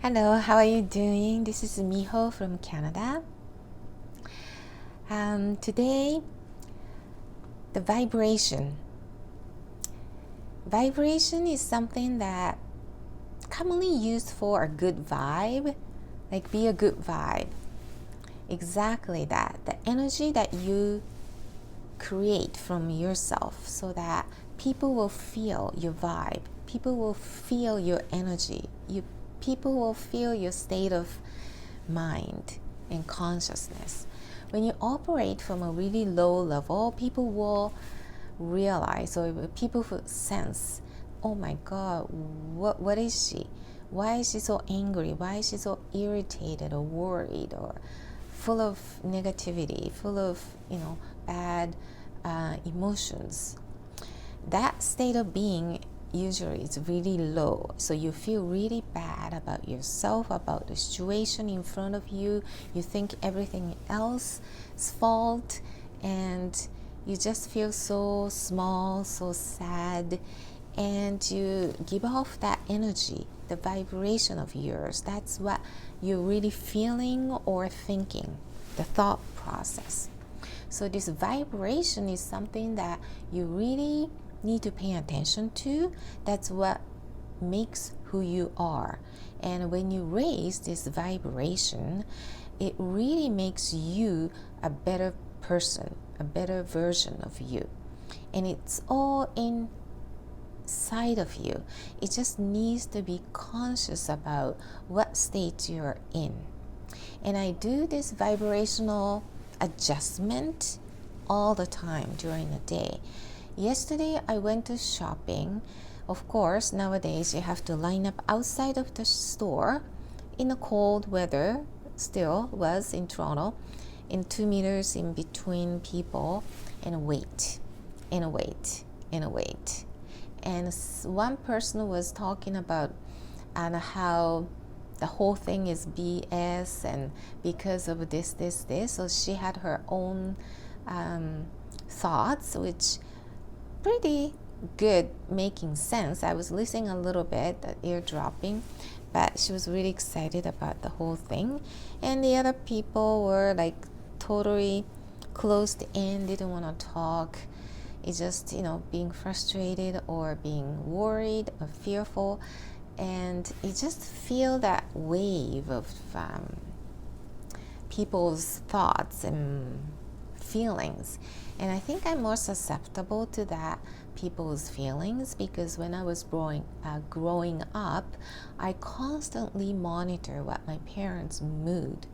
Hello, how are you doing? This is Miho from Canada. Today, the vibration. Vibration is something that commonly used for a good vibe, like be a good vibe. Exactly that. The energy that you create from yourself so that people will feel your vibe. People will feel your energy. People will feel your state of mind and consciousness. When you operate from a really low level, people will realize, or people will sense, oh my God, what is she? Why is she so angry? Why is she so irritated or worried or full of negativity, full of bad emotions? That state of being usually it's really low, so you feel really bad about yourself, about the situation in front of you. You think everything else is fault, and you just feel so small, so sad, and you give off that energy, the vibration of yours. That's what you're really feeling or thinking, the thought process. So this vibration is something that you really need to pay attention to. That's what makes who you are. And when you raise this vibration, it really makes you a better person, a better version of you. And it's all inside of you. It just needs to be conscious about what state you're in. And I do this vibrational adjustment all the time during the day. Yesterday, I went to shopping. Of course, nowadays you have to line up outside of the store in the cold weather, still was in Toronto, in 2 meters in between people, and wait. And one person was talking about how the whole thing is BS and because of this. So she had her own thoughts, which pretty good, making sense. I was listening a little bit, the eardropping, but she was really excited about the whole thing. And the other people were like totally closed in, didn't want to talk. It's just, being frustrated or being worried or fearful. And you just feel that wave of people's thoughts and feelings. And I think I'm more susceptible to that people's feelings because when I was growing up, I constantly monitor what my parents' mood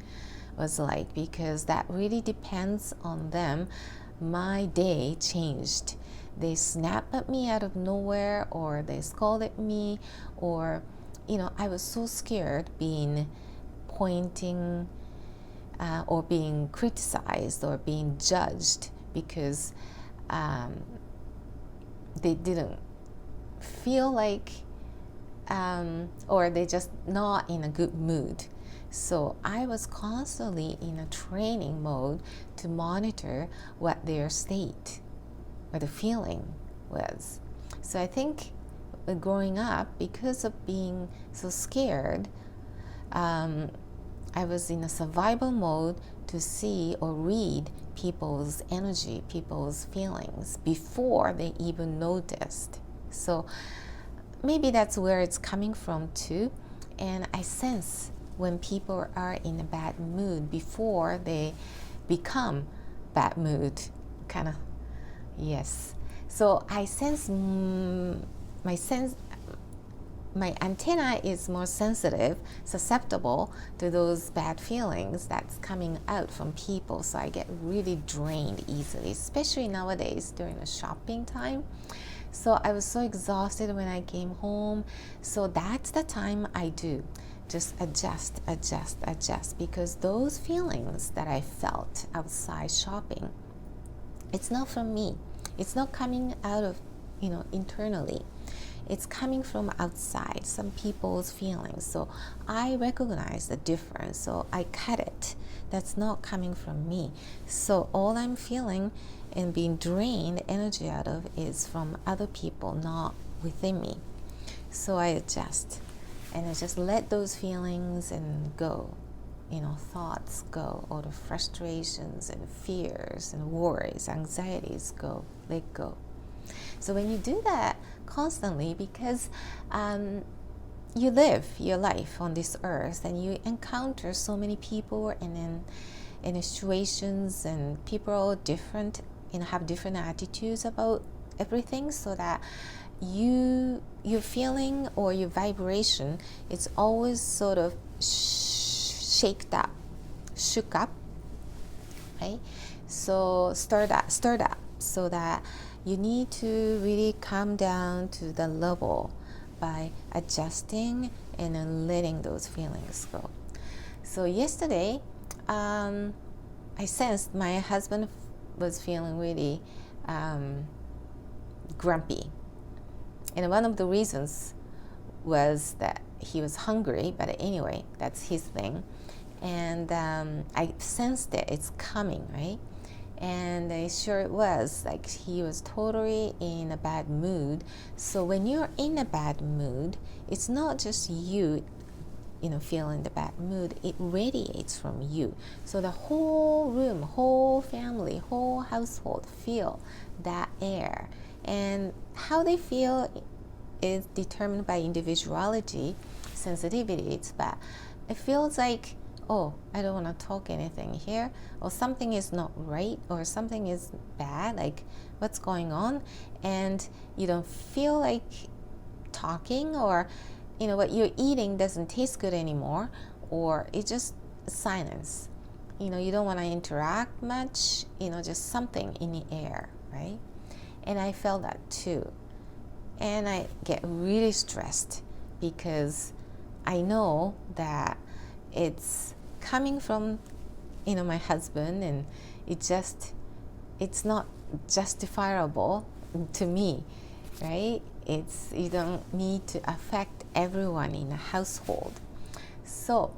was like because that really depends on them. My day changed. They snapped at me out of nowhere, or they scolded me, or I was so scared being pointing or being criticized or being judged because they didn't feel like or they just not in a good mood. So I was constantly in a training mode to monitor what their state or the feeling was. So I think growing up, because of being so scared, I was in a survival mode to see or read people's energy, people's feelings before they even noticed. So maybe that's where it's coming from too. And I sense when people are in a bad mood before they become bad mood, yes. So I sense my antenna is more sensitive, susceptible to those bad feelings that's coming out from people. So I get really drained easily, especially nowadays during the shopping time. So I was so exhausted when I came home. So that's the time I do. Just adjust, because those feelings that I felt outside shopping, it's not from me. It's not coming out of, internally. It's coming from outside, some people's feelings. So I recognize the difference. So I cut it. That's not coming from me. So all I'm feeling and being drained energy out of is from other people, not within me. So I adjust. and then just let those feelings and go, thoughts go, all the frustrations and fears and worries, anxieties go, let go. So when you do that constantly, because you live your life on this earth and you encounter so many people and then in situations, and people are all different, have different attitudes about everything, so that your feeling or your vibration, it's always sort of shook up, right? So stirred up, so that you need to really come down to the level by adjusting and then letting those feelings go. So yesterday, I sensed my husband was feeling really grumpy. And one of the reasons was that he was hungry, but anyway, that's his thing. And I sensed that it's coming, right? And sure it was, like he was totally in a bad mood. So when you're in a bad mood, it's not just you, feeling the bad mood, it radiates from you. So the whole room, whole family, whole household feel that air. And how they feel is determined by individuality, sensitivity, but it feels like, oh, I don't want to talk anything here, or something is not right, or something is bad, like what's going on, and you don't feel like talking, or what you're eating doesn't taste good anymore, or it's just silence. You don't want to interact much, just something in the air, right? And I felt that too. And I get really stressed because I know that it's coming from, my husband, and it's not justifiable to me, right? You don't need to affect everyone in a household. So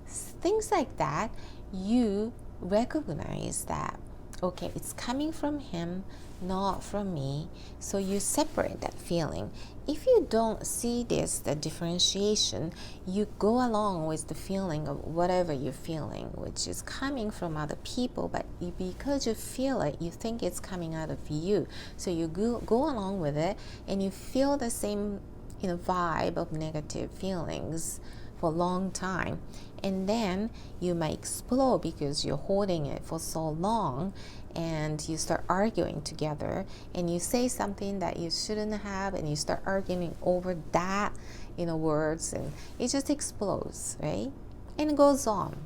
things like that, you recognize that, okay, it's coming from him, not from me. So you separate that feeling. If you don't see the differentiation, you go along with the feeling of whatever you're feeling, which is coming from other people, but because you feel it, you think it's coming out of you. So you go along with it, and you feel the same vibe of negative feelings for a long time. And then you might explode because you're holding it for so long, and you start arguing together, and you say something that you shouldn't have, and you start arguing over that, words, and it just explodes, right? And it goes on.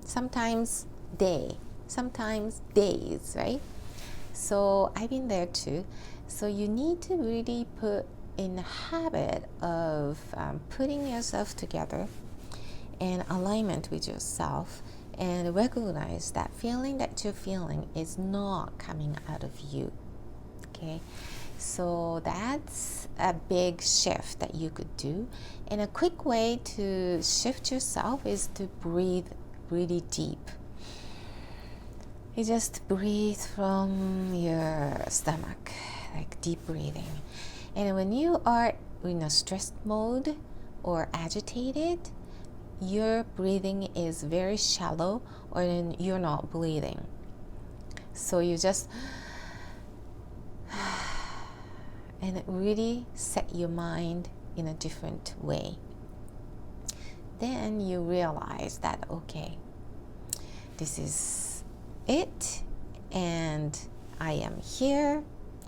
Sometimes days, right? So I've been there too. So you need to really put in the habit of putting yourself together and alignment with yourself, and recognize that feeling that you're feeling is not coming out of you. Okay, so that's a big shift that you could do. And a quick way to shift yourself is to breathe really deep. You just breathe from your stomach, like deep breathing. And when you are in a stressed mode or agitated, your breathing is very shallow, or then you're not breathing. So you just and it really set your mind in a different way. Then you realize that, okay, this is it, and I am here.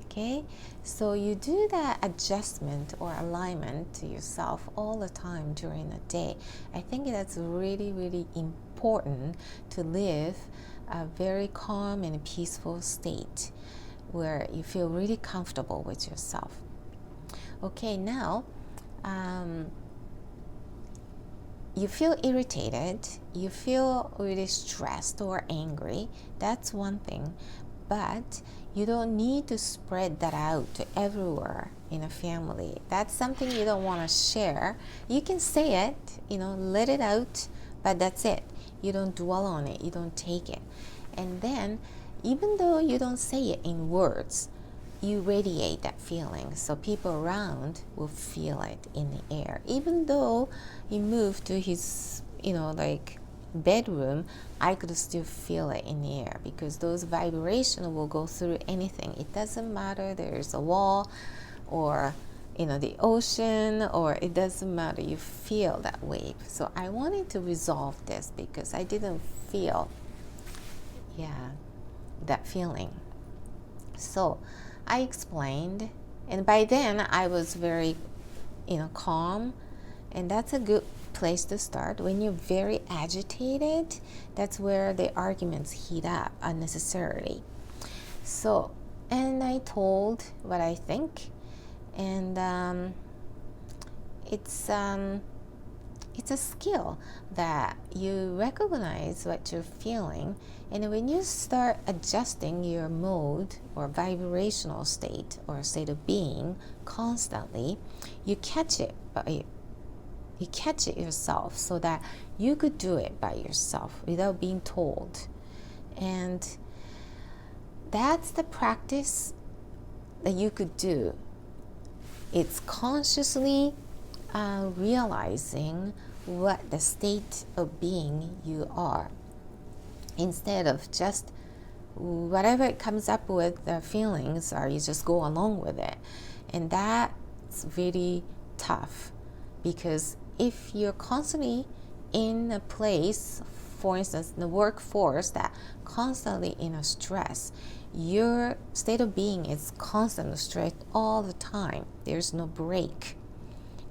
Okay, so you do that adjustment or alignment to yourself all the time during the day. I think that's really, really important to live a very calm and peaceful state where you feel really comfortable with yourself. Okay, now you feel irritated, you feel really stressed or angry. That's one thing, but you don't need to spread that out to everywhere in a family. That's something you don't want to share. You can say it, let it out, but that's it. You don't dwell on it, you don't take it. And then, even though you don't say it in words, you radiate that feeling, so people around will feel it in the air. Even though he moved to his, like bedroom, I could still feel it in the air because those vibrations will go through anything. It doesn't matter there's a wall or the ocean, or it doesn't matter, you feel that wave. So I wanted to resolve this because I didn't feel that feeling. So I explained, and by then I was very calm, and that's a good place to start. When you're very agitated, that's where the arguments heat up unnecessarily. So, and I told what I think, and it's a skill that you recognize what you're feeling, and when you start adjusting your mode or vibrational state or state of being constantly, you catch it yourself, so that you could do it by yourself without being told. And that's the practice that you could do. It's consciously realizing what the state of being you are, instead of just whatever it comes up with, the feelings, or you just go along with it. And that's really tough, because if you're constantly in a place, for instance, in the workforce, that constantly in a stress, your state of being is constant stress all the time. There's no break.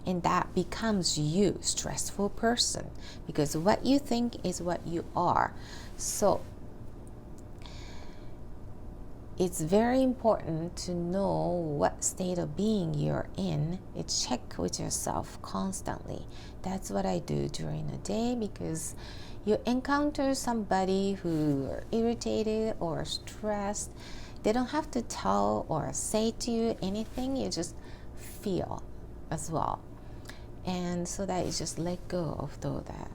And that becomes you, stressful person, because what you think is what you are. So it's very important to know what state of being you're in. Check with yourself constantly. That's what I do during the day, because you encounter somebody who are irritated or stressed. They don't have to tell or say to you anything. You just feel as well. And so that you just let go of that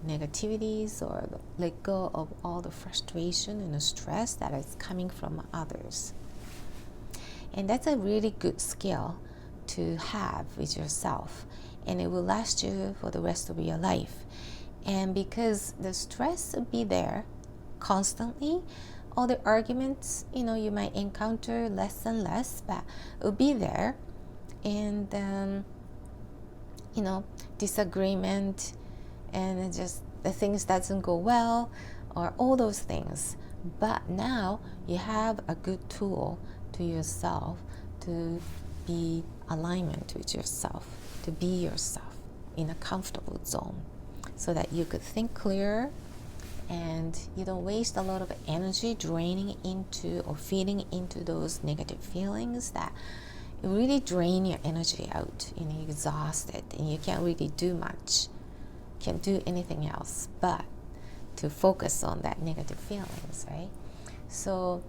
negativities, or let go of all the frustration and the stress that is coming from others. And that's a really good skill to have with yourself, and it will last you for the rest of your life. And because the stress will be there constantly, all the arguments you might encounter less and less, but it will be there. And disagreement, and just the things doesn't go well, or all those things. But now you have a good tool to yourself to be alignment with yourself, to be yourself in a comfortable zone, so that you could think clearer, and you don't waste a lot of energy draining into or feeding into those negative feelings that really drain your energy out. You're exhausted, and you can't really do much, can't do anything else but to focus on that negative feelings, right? So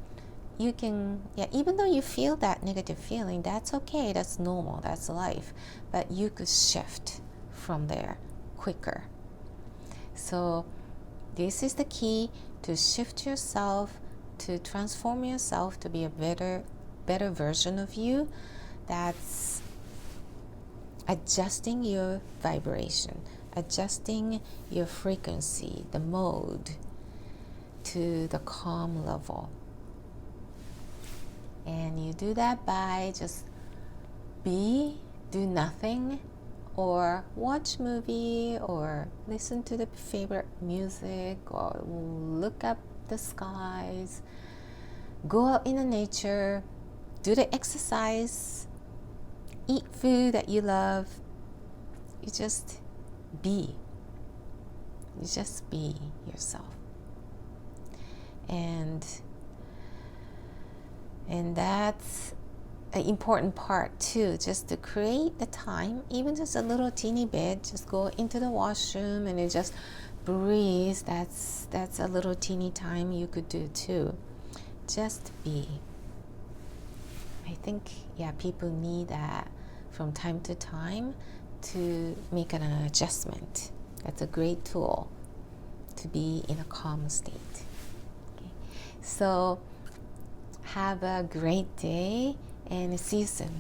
you can, even though you feel that negative feeling, that's okay, that's normal, that's life, but you could shift from there quicker. So this is the key to shift yourself, to transform yourself to be a better version of you. That's adjusting your vibration, adjusting your frequency, the mode, to the calm level. And you do that by just do nothing, or watch movie, or listen to the favorite music, or look up the skies, go out in the nature, do the exercise, eat food that you love. You just be yourself. And that's an important part too, just to create the time, even just a little teeny bit, just go into the washroom and you just breathe. That's a little teeny time you could do too. Just be. I think people need that from time to time to make an adjustment. That's a great tool to be in a calm state. Okay. So Have a great day and see you soon.